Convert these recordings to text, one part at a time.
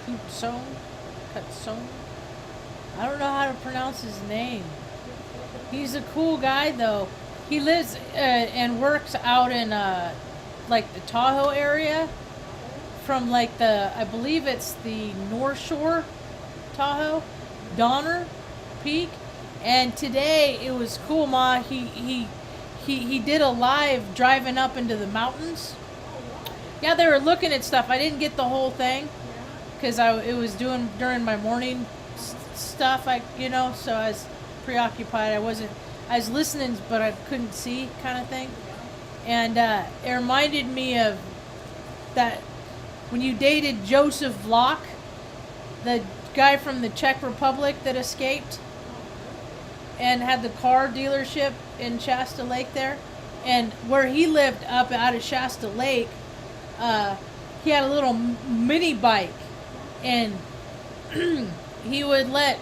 Kutzone. I don't know how to pronounce his name. He's a cool guy though. He lives and works out in like the Tahoe area, from like I believe it's the North Shore, Tahoe, Donner Peak. And today it was cool, Ma. He did a live driving up into the mountains. Yeah, they were looking at stuff. I didn't get the whole thing because it was doing during my morning stuff. So I was preoccupied. I was listening, but I couldn't see, kind of thing. And it reminded me of that when you dated Joseph Vlok, the guy from the Czech Republic that escaped and had the car dealership in Shasta Lake there. And where he lived up out of Shasta Lake, he had a little mini bike. And he would let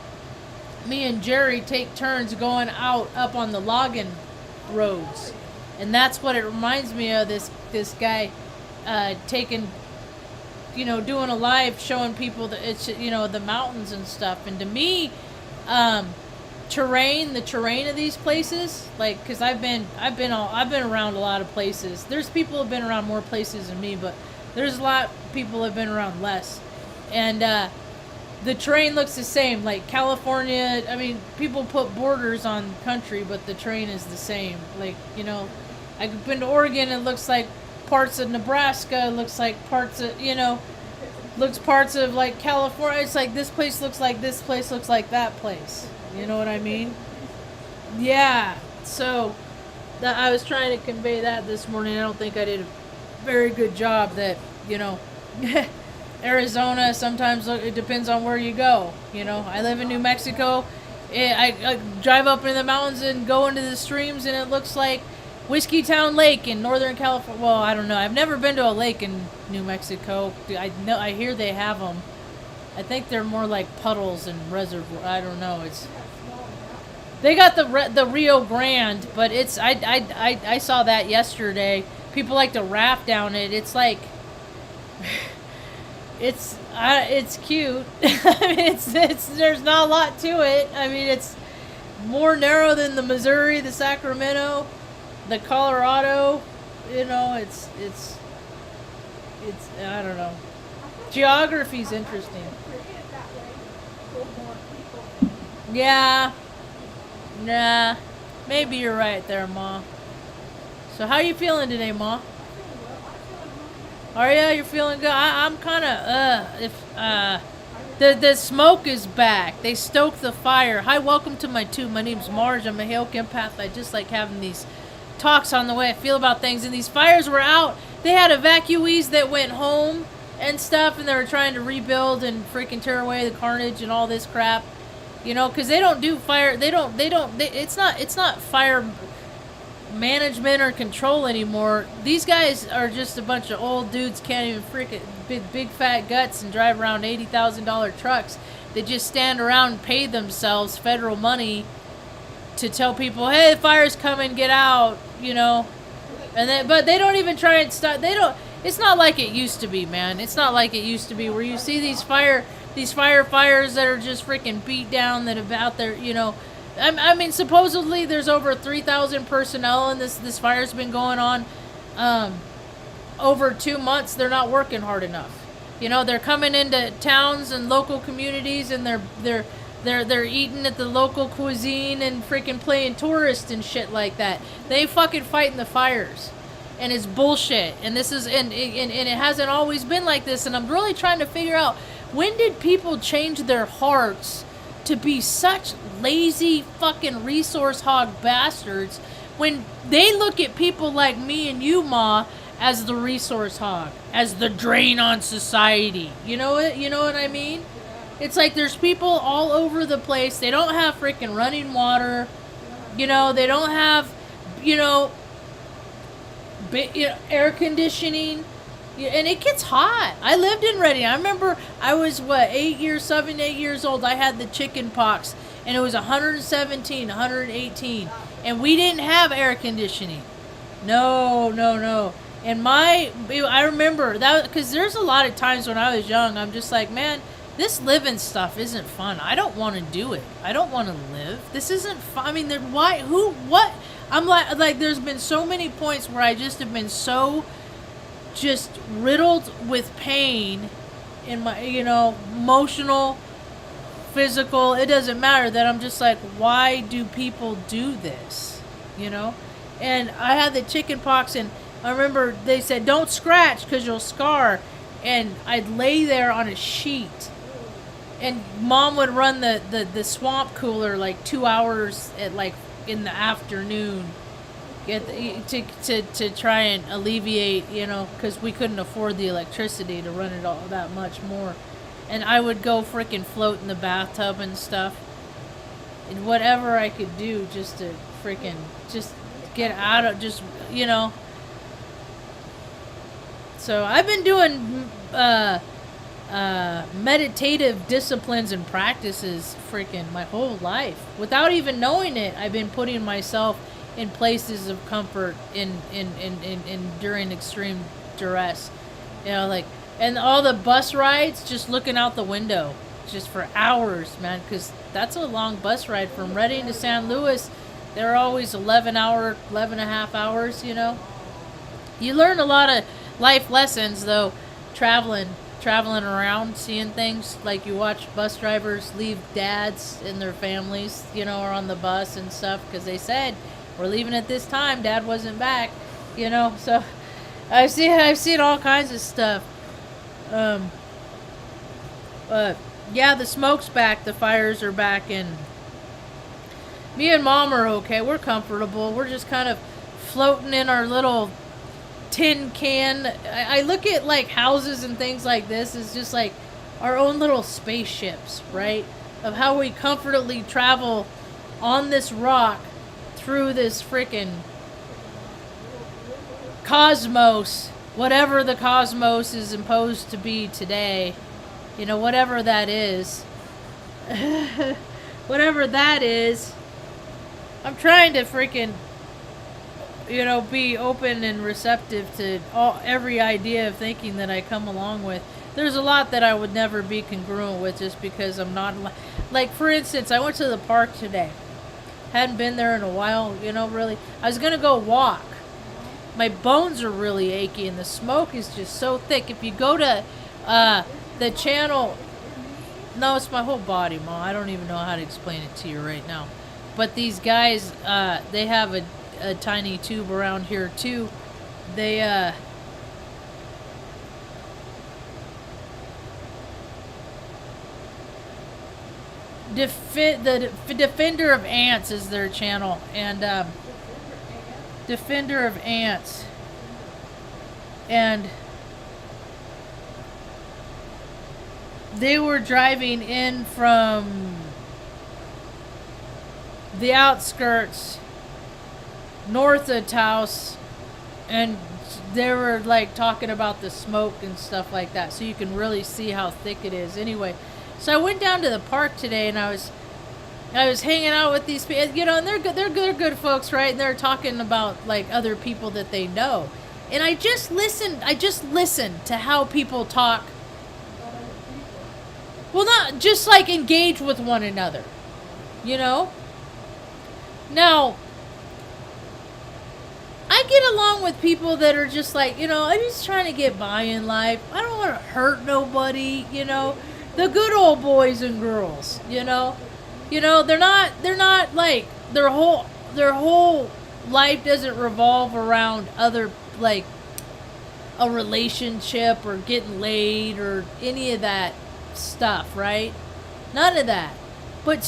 me and Jerry take turns going out up on the logging roads. And that's what it reminds me of, this guy taking, doing a live showing people that it's, the mountains and stuff. And to me, the terrain of these places, like, because I've been around a lot of places. There's people who have been around more places than me, but there's a lot of people who have been around less. And the terrain looks the same. Like California, I mean, people put borders on country, but the terrain is the same. Like, I've been to Oregon, it looks like parts of Nebraska, it looks like parts of, parts of like California. It's like this place looks like this place looks like that place. You know what I mean? Yeah. So I was trying to convey that this morning. I don't think I did a very good job. That Arizona, sometimes it depends on where you go. I live in New Mexico. I drive up into the mountains and go into the streams, and it looks like Whiskey Town Lake in Northern California. Well, I don't know. I've never been to a lake in New Mexico. I hear they have them. I think they're more like puddles and reservoir. I don't know. They got the Rio Grande, but I saw that yesterday. People like to raft down it. It's like it's cute. I mean, there's not a lot to it. I mean, it's more narrow than the Missouri, the Sacramento, the Colorado. It's I don't know. Geography's interesting. Yeah. Nah. Maybe you're right there, Ma. So how you feeling today, Ma? Are ya? You're feeling good? I'm kind of, the smoke is back. They stoked the fire. Hi, welcome to my tube. My name's Marge. I'm a Hale empath. I just like having these talks on the way I feel about things. And these fires were out. They had evacuees that went home and stuff, and they were trying to rebuild and freaking tear away the carnage and all this crap, because they don't do fire. It's not fire management or control anymore. These guys are just a bunch of old dudes, can't even freaking big fat guts and drive around $80,000 trucks. They just stand around and pay themselves federal money to tell people, hey, the fire's coming, get out, but they don't even try and stop. It's not like it used to be, man. It's not like it used to be where you see these firefighters that are just freaking beat down, that are out there, I mean, supposedly there's over 3,000 personnel, and this fire's been going on over 2 months. They're not working hard enough. They're coming into towns and local communities, and they're eating at the local cuisine and freaking playing tourist and shit like that. They fucking fighting the fires. And it's bullshit. And this is and it hasn't always been like this. And I'm really trying to figure out, when did people change their hearts to be such lazy fucking resource hog bastards, when they look at people like me and you, Ma, as the resource hog, as the drain on society. You know what I mean? It's like there's people all over the place. They don't have freaking running water. They don't have, air conditioning, and it gets hot. I lived in Redding. I remember I was 8 years old. I had the chicken pox, and it was 117, 118, and we didn't have air conditioning. No. And I remember that because there's a lot of times when I was young, I'm just like, man, this living stuff isn't fun. I don't want to do it. I don't want to live. This isn't fun. I mean, why? Who? What? I'm like, there's been so many points where I just have been so just riddled with pain in my, emotional, physical. It doesn't matter that I'm just like, why do people do this? And I had the chicken pox, and I remember they said, don't scratch because you'll scar. And I'd lay there on a sheet. And Mom would run the swamp cooler like 2 hours at like in the afternoon to try and alleviate, because we couldn't afford the electricity to run it all that much more. And I would go freaking float in the bathtub and stuff. And whatever I could do just to freaking just get out of So I've been doing meditative disciplines and practices freaking my whole life. Without even knowing it, I've been putting myself in places of comfort in during extreme duress. And all the bus rides, just looking out the window just for hours, man, because that's a long bus ride from Reading to San Luis. They're always 11 and a half hours, You learn a lot of life lessons, though, traveling around, seeing things. Like you watch bus drivers leave dads and their families, or on the bus and stuff, because they said, we're leaving at this time, Dad wasn't back, So I've seen all kinds of stuff. But yeah, the smoke's back, the fires are back, and me and Mom are okay. We're comfortable. We're just kind of floating in our little tin can. I look at like houses and things like this as just like our own little spaceships, right? Of how we comfortably travel on this rock through this freaking cosmos, whatever the cosmos is imposed to be today, whatever that is. Whatever that is, I'm trying to freaking be open and receptive to every idea of thinking that I come along with. There's a lot that I would never be congruent with just because I'm not... Like, for instance, I went to the park today. Hadn't been there in a while, really. I was going to go walk. My bones are really achy, and the smoke is just so thick. If you go to the channel... No, it's my whole body, Mom. I don't even know how to explain it to you right now. But these guys, they have a tiny tube around here too. They the Defender of Ants is their channel, and Defender of Ants, and they were driving in from the outskirts north of Taos, and they were like talking about the smoke and stuff like that, so you can really see how thick it is. Anyway, so I went down to the park today, and I was hanging out with these people, and they're good folks, right? And they're talking about like other people that they know, and I just listened to how people talk. Well, not just like engage with one another, Now, I get along with people that are just like, I'm just trying to get by in life. I don't want to hurt nobody, The good old boys and girls, They're not like their whole life doesn't revolve around other, like, a relationship or getting laid or any of that stuff, right? None of that. But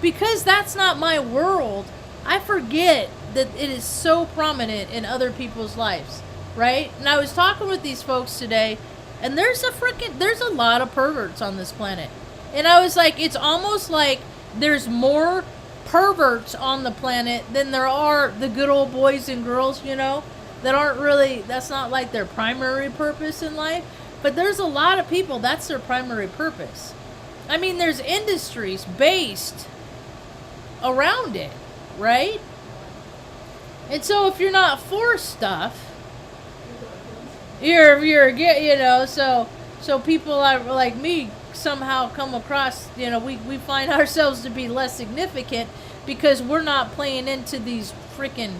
because that's not my world, I forget that it is so prominent in other people's lives, right? And I was talking with these folks today, and there's a lot of perverts on this planet. And I was like, it's almost like there's more perverts on the planet than there are the good old boys and girls, that aren't really, that's not like their primary purpose in life. But there's a lot of people, that's their primary purpose. I mean, there's industries based around it, right? And so if you're not for stuff, you know, so people are like me somehow come across, you know, we find ourselves to be less significant because we're not playing into these freaking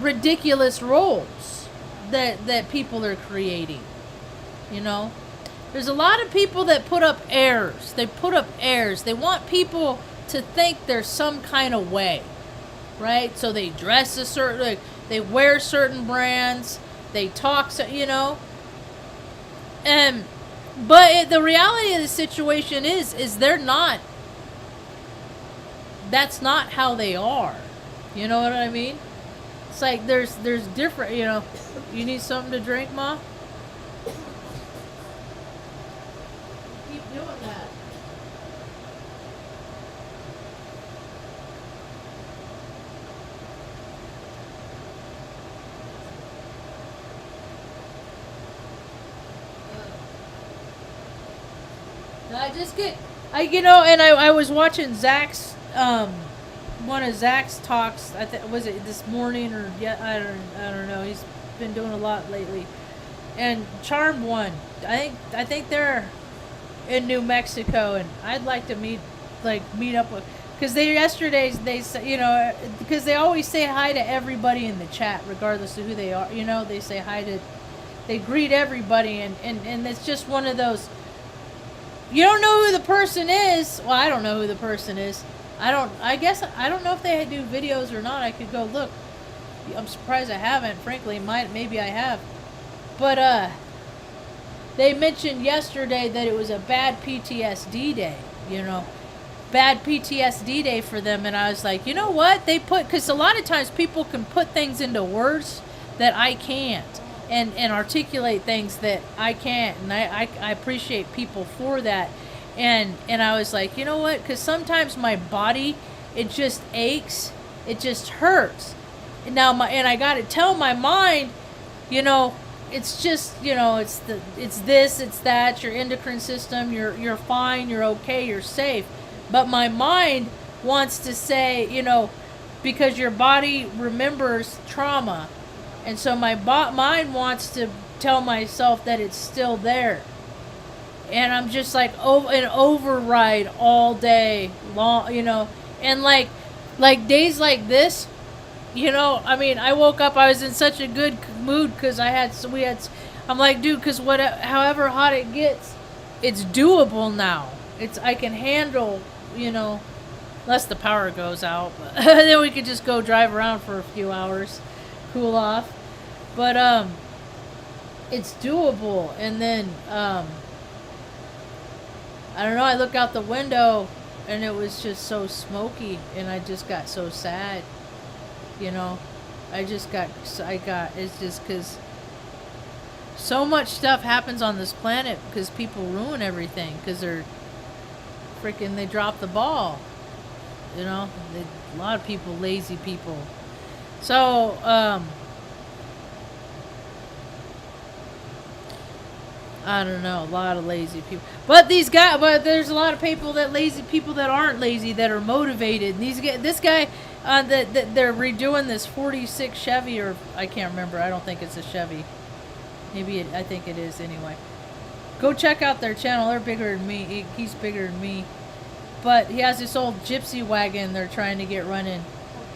ridiculous roles that people are creating, you know. There's a lot of people that put up airs. They put up airs. They want people to think there's some kind of way, right? So they dress a certain, like, they wear certain brands, they talk, you know. And but the reality of the situation is they're not. That's not how they are. You know what I mean? It's like there's different. You know, you need something to drink, Ma? Keep doing that. I just get, you know, and I was watching Zach's, one of Zach's talks. Was it this morning or I don't know. He's been doing a lot lately, and Charmed won. I think they're in New Mexico, and I'd like to meet up with, because they you know, because they always say hi to everybody in the chat regardless of who they are. You know, they say hi to, they greet everybody, and it's just one of those. You don't know who the person is. Well, I don't know who the person is. I guess I don't know if they do videos or not. I could go look. I'm surprised I haven't. Frankly, maybe I have. But they mentioned yesterday that it was a bad PTSD day. You know, bad PTSD day for them, and I was like, you know what? Because a lot of times people can put things into words that I can't. And articulate things that I can't, and I appreciate people for that, and I was like, you know what? Because sometimes my body, it just aches, it just hurts. And now I got to tell my mind, you know, it's just, you know, it's this, it's that, your endocrine system, you're fine, you're okay, you're safe, but my mind wants to say, you know, because your body remembers trauma. And so my mind wants to tell myself that it's still there. And I'm just like, an override all day long, you know. And like days like this, you know, I mean, I woke up, I was in such a good mood because I'm like, dude, because however hot it gets, it's doable now. I can handle, you know, unless the power goes out. But then we could just go drive around for a few hours. Cool off, but it's doable. And then I don't know, I look out the window and it was just so smoky, and I just got so sad, you know. It's just because so much stuff happens on this planet because people ruin everything because they drop the ball, you know. A lot of people, lazy people. So, I don't know, a lot of lazy people. But there's a lot of lazy people that aren't lazy, that are motivated. And this guy, they're redoing this 46 Chevy, or I can't remember. I don't think it's a Chevy. I think it is anyway. Go check out their channel. They're bigger than me. He's bigger than me. But he has this old gypsy wagon they're trying to get running.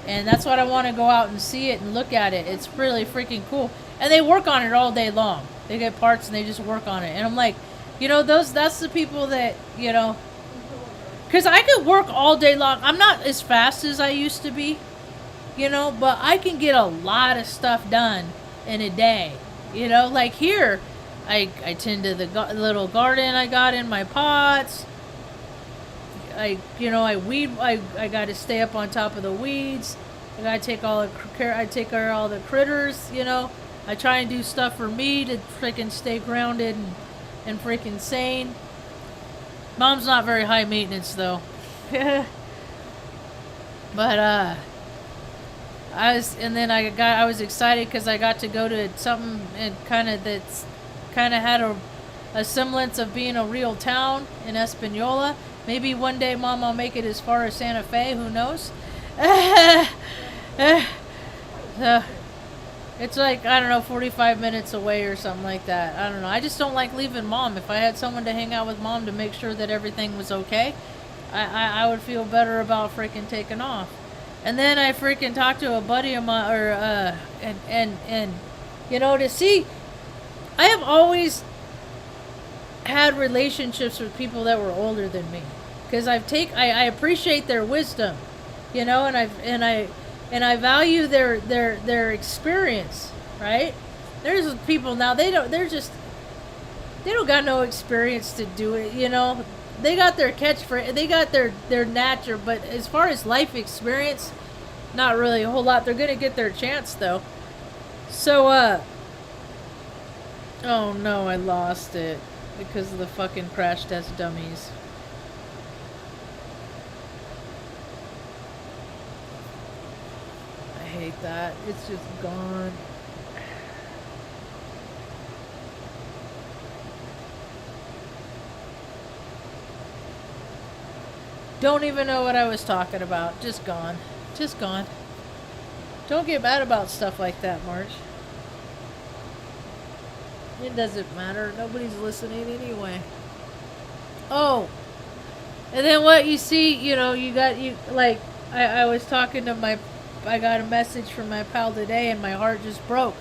And that's what I want to go out and see it and look at it. It's really freaking cool. And they work on it all day long. They get parts and they just work on it. And I'm like, you know, that's the people that, you know, because I could work all day long. I'm not as fast as I used to be, you know, but I can get a lot of stuff done in a day. You know, like here, I tend to the little garden I got in my pots. I weed. I got to stay up on top of the weeds. I got to take care of all the critters. You know, I try and do stuff for me to freaking stay grounded and freaking sane. Mom's not very high maintenance though. But I was excited because I got to go to something and kind of had a semblance of being a real town in Espanola. Maybe one day, Mom, I'll make it as far as Santa Fe. Who knows? It's like, I don't know, 45 minutes away or something like that. I don't know. I just don't like leaving mom. If I had someone to hang out with mom to make sure that everything was okay, I would feel better about freaking taking off. And then I freaking talked to a buddy of mine, and you know, to see, I have always had relationships with people that were older than me, because I appreciate their wisdom, you know, and I value their experience, right? There's people now, they don't got no experience to do it, you know. They got their catchphrase, they got their nature, but as far as life experience, not really a whole lot. They're gonna get their chance though. So oh no, I lost it because of the fucking crash test dummies. I hate that. It's just gone. Don't even know what I was talking about. Just gone. Just gone. Don't get mad about stuff like that, Marge. It doesn't matter. Nobody's listening anyway. Oh. And then what you see, you know, I was talking to I got a message from my pal today and my heart just broke.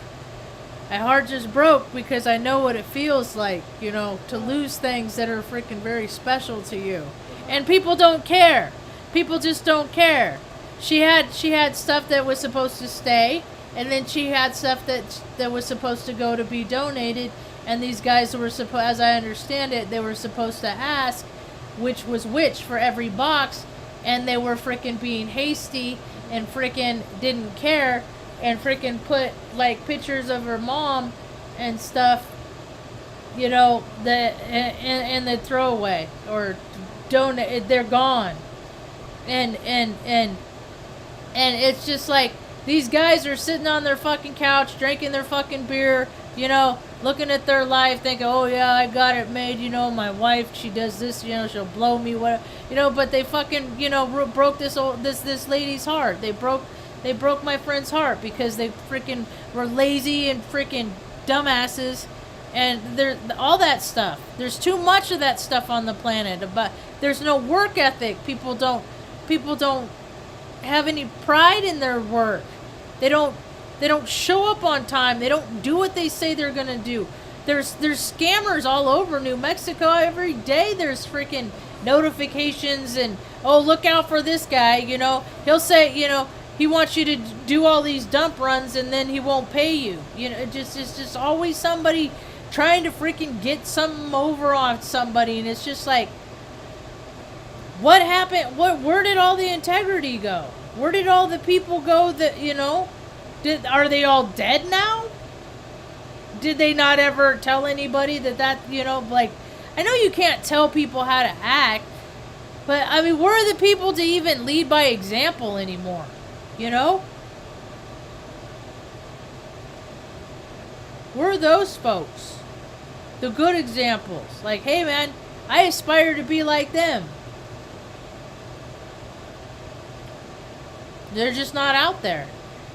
My heart just broke because I know what it feels like, you know, to lose things that are freaking very special to you. And people don't care. People just don't care. She had stuff that was supposed to stay, and then she had stuff that was supposed to go to be donated, and these guys were supposed, as I understand it, they were supposed to ask which was which for every box, and they were freaking being hasty and freaking didn't care and freaking put like pictures of her mom and stuff, you know, that in the throwaway or donate. They're gone, and it's just like these guys are sitting on their fucking couch drinking their fucking beer, you know, looking at their life, thinking, oh yeah, I got it made, you know, my wife, she does this, you know, she'll blow me, whatever, you know, but they fucking, you know, broke this lady's heart. They broke my friend's heart because they freaking were lazy and freaking dumbasses, and there all that stuff. There's too much of that stuff on the planet, but there's no work ethic. People don't have any pride in their work. They don't show up on time. They don't do what they say they're gonna do. There's scammers all over New Mexico. Every day there's freaking notifications and, oh, look out for this guy, you know. He'll say, you know, he wants you to do all these dump runs and then he won't pay you. You know, it's just always somebody trying to freaking get something over on somebody, and it's just like, what happened? Where did all the integrity go? Where did all the people go that, you know, are they all dead now? Did they not ever tell anybody that, you know, like, I know you can't tell people how to act, but I mean, where are the people to even lead by example anymore? You know? Where are those folks? The good examples. Like, hey man, I aspire to be like them. They're just not out there.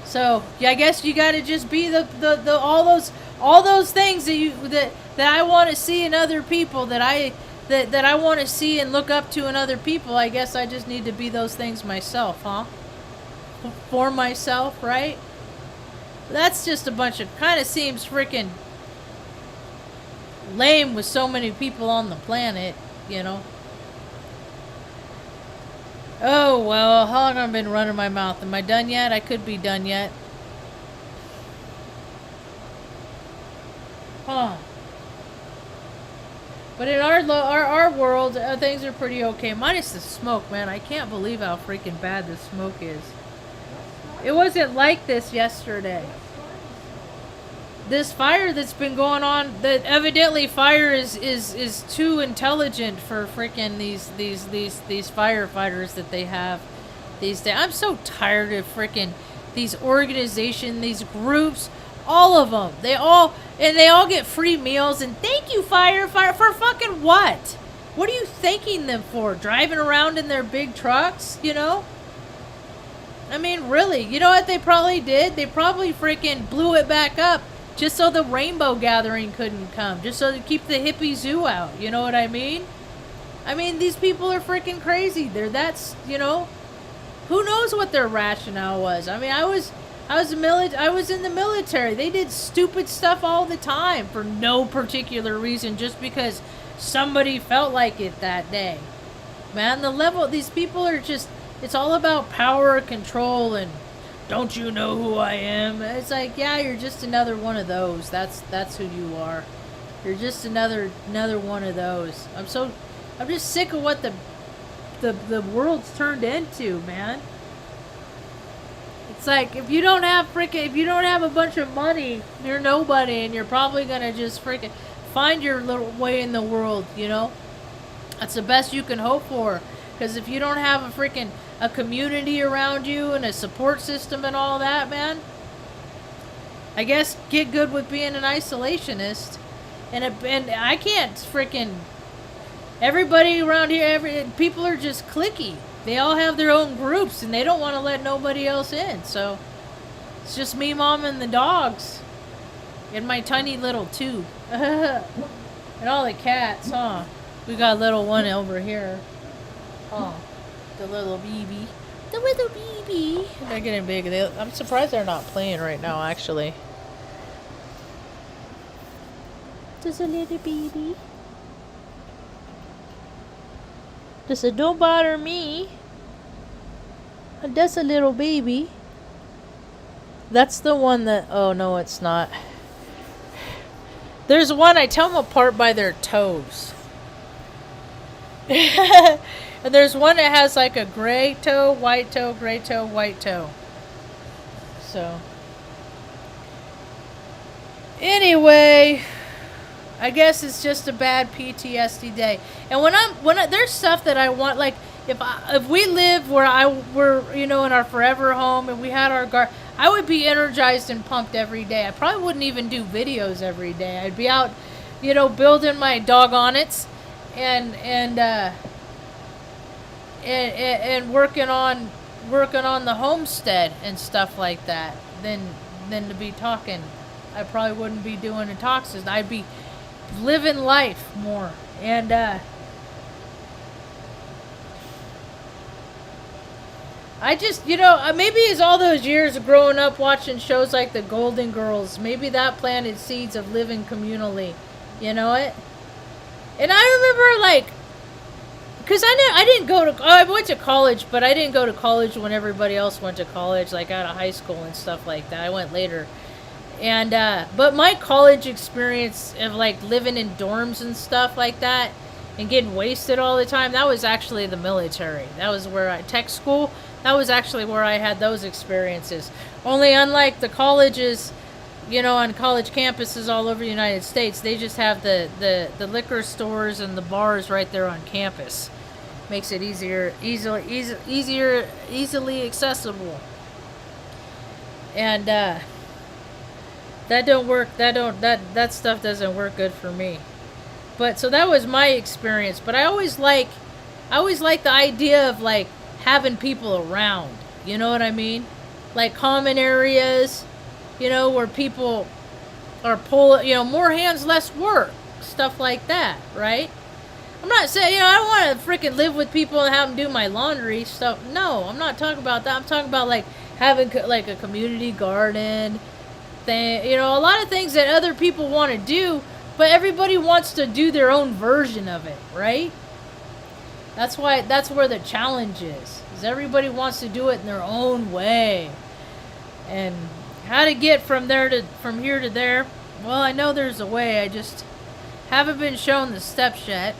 So yeah, I guess you got to just be the all those things that I want to see in other people, that I want to see and look up to in other people. I guess I just need to be those things myself, huh? For myself, right? That's just a bunch of, kind of seems freaking lame with so many people on the planet, you know. Oh, well, how long have I been running my mouth? Am I done yet? I could be done yet. Huh. But in our world, things are pretty okay. Minus the smoke, man. I can't believe how freaking bad the smoke is. It wasn't like this yesterday. This fire that's been going on, that evidently fire is too intelligent for freaking these firefighters that they have these days. I'm so tired of freaking these organizations, these groups, all of them. They all get free meals, and thank you fire for fucking what? What are you thanking them for? Driving around in their big trucks, you know? I mean, really, you know what they probably did? They probably freaking blew it back up just so the rainbow gathering couldn't come, just so to keep the hippie zoo out. You know what I mean? I mean, these people are freaking crazy. Who knows what their rationale was? I mean, I was in the military. They did stupid stuff all the time for no particular reason, just because somebody felt like it that day. Man, these people are just, it's all about power, control, and don't you know who I am? It's like, yeah, you're just another one of those. That's who you are. You're just another one of those. I'm just sick of what the world's turned into, man. It's like, if you don't have a bunch of money, you're nobody, and you're probably gonna just freaking find your little way in the world, you know? That's the best you can hope for. Because if you don't have a community around you and a support system and all that, man, I guess get good with being an isolationist. And I can't freaking... Everybody around here, people are just cliquey. They all have their own groups, and they don't want to let nobody else in. So it's just me, mom, and the dogs. And my tiny little tube. And all the cats, huh? We got a little one over here. Oh, the little baby. The little baby. They're getting big. I'm surprised they're not playing right now, actually. There's a little baby. Just said, don't bother me. That's a little baby. That's the one that... Oh, no, it's not. There's one, I tell them apart by their toes. And there's one that has like a gray toe, white toe, gray toe, white toe. So... Anyway... I guess it's just a bad PTSD day. And there's stuff that I want, like if we lived we're in our forever home and we had our garden, I would be energized and pumped every day. I probably wouldn't even do videos every day. I'd be out, building my doggonnets and working on the homestead and stuff like that. Than to be talking. I probably wouldn't be doing the talks. I'd be living life more. And I just, maybe it's all those years of growing up watching shows like the Golden Girls, maybe that planted seeds of living communally. You know it? And I remember, because I went to college, but I didn't go to college when everybody else went to college, like out of high school and stuff like that. I went later. And, but my college experience of, living in dorms and stuff like that and getting wasted all the time, that was actually the military. That was where tech school, that was actually where I had those experiences. Only unlike the colleges, on college campuses all over the United States, they just have the liquor stores and the bars right there on campus. Makes it easily accessible. And, that don't work. That stuff doesn't work good for me. But so that was my experience. But I always like the idea of having people around. You know what I mean? Like common areas, where people are more hands, less work, stuff like that, right? I'm not saying I don't want to freaking live with people and have them do my laundry stuff. No, I'm not talking about that. I'm talking about having a community garden. A lot of things that other people want to do, but everybody wants to do their own version of it, right? That's where the challenge is everybody wants to do it in their own way. And how to get from here to there, well, I know there's a way, I just haven't been shown the steps yet.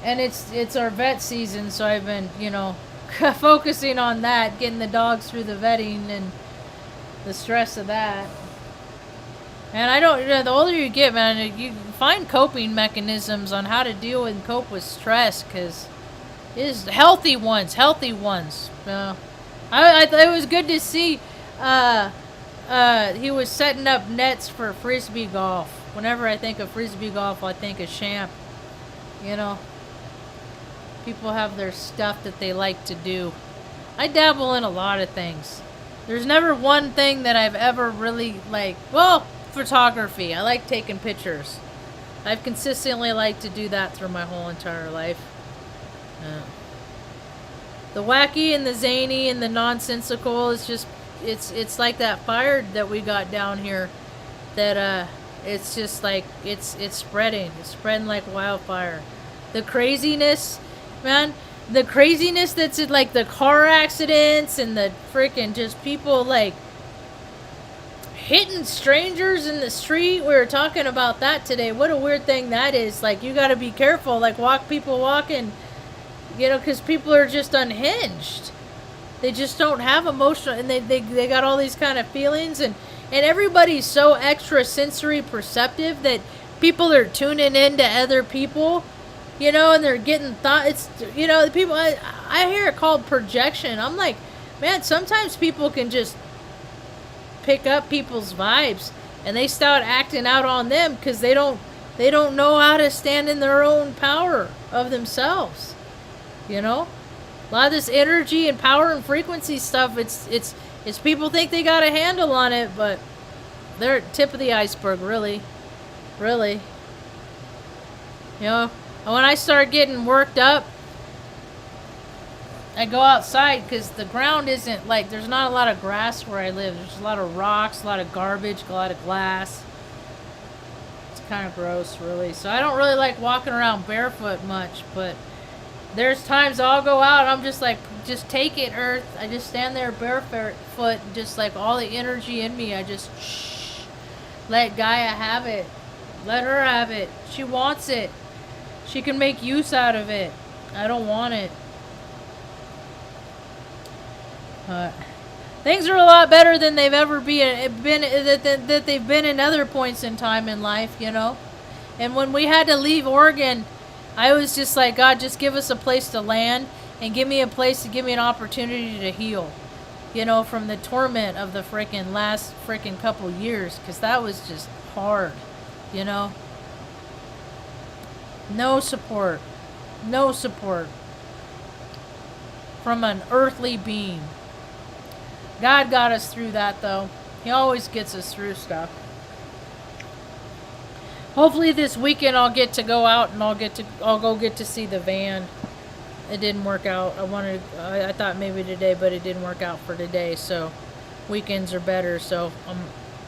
And it's our vet season, so I've been, focusing on that, getting the dogs through the vetting and the stress of that. And I don't, the older you get, man, you find coping mechanisms on how to deal and cope with stress, because it's healthy ones. It was good to see he was setting up nets for frisbee golf. Whenever I think of frisbee golf, I think of Champ. People have their stuff that they like to do. I dabble in a lot of things. There's never one thing that I've ever really like. Well, photography. I like taking pictures. I've consistently liked to do that through my whole entire life. The wacky and the zany and the nonsensical is just it's like that fire that we got down here that it's just like it's spreading like wildfire. The craziness, man, the craziness that's in like the car accidents and the freaking just people like hitting strangers in the street. We were talking about that today. What a weird thing that is. Like, you got to be careful. Like, people walking, you know, because people are just unhinged. They just don't have emotional, and they got all these kind of feelings, and everybody's so extra sensory perceptive that people are tuning in to other people, you know, and they're getting it's, you know, the people, I hear it called projection. I'm like, man, sometimes people can just pick up people's vibes and they start acting out on them because they don't know how to stand in their own power of themselves, you know. A lot of this energy and power and frequency stuff, it's people think they got a handle on it, but they're at the tip of the iceberg, really. You know, and when I start getting worked up, I go outside because the ground isn't like, there's not a lot of grass where I live. There's a lot of rocks, a lot of garbage, a lot of glass. It's kind of gross, really. So I don't really like walking around barefoot much, but there's times I'll go out, I'm just like, just take it, Earth. I just stand there barefoot, and just like all the energy in me, I just let Gaia have it. Let her have it. She wants it. She can make use out of it. I don't want it. Things are a lot better than they've ever been that they've been in other points in time in life, you know. And when we had to leave Oregon, I was just like, God, just give us a place to land and give me a place to give me an opportunity to heal, you know, from the torment of the last couple years, because that was just hard, you know. No support from an earthly being. God got us through that, though. He always gets us through stuff. Hopefully this weekend I'll get to go out and I'll go get to see the van. It didn't work out. I thought maybe today, but it didn't work out for today. So weekends are better. So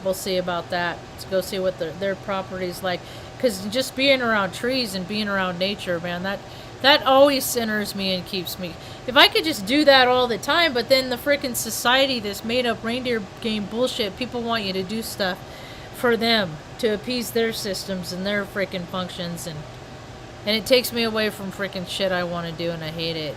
we'll see about that. Let's go see what their property's like. Because just being around trees and being around nature, man, that always centers me and keeps me. If I could just do that all the time, but then the freaking society, this made up reindeer game bullshit, people want you to do stuff for them to appease their systems and their freaking functions, and it takes me away from freaking shit I want to do, and I hate it.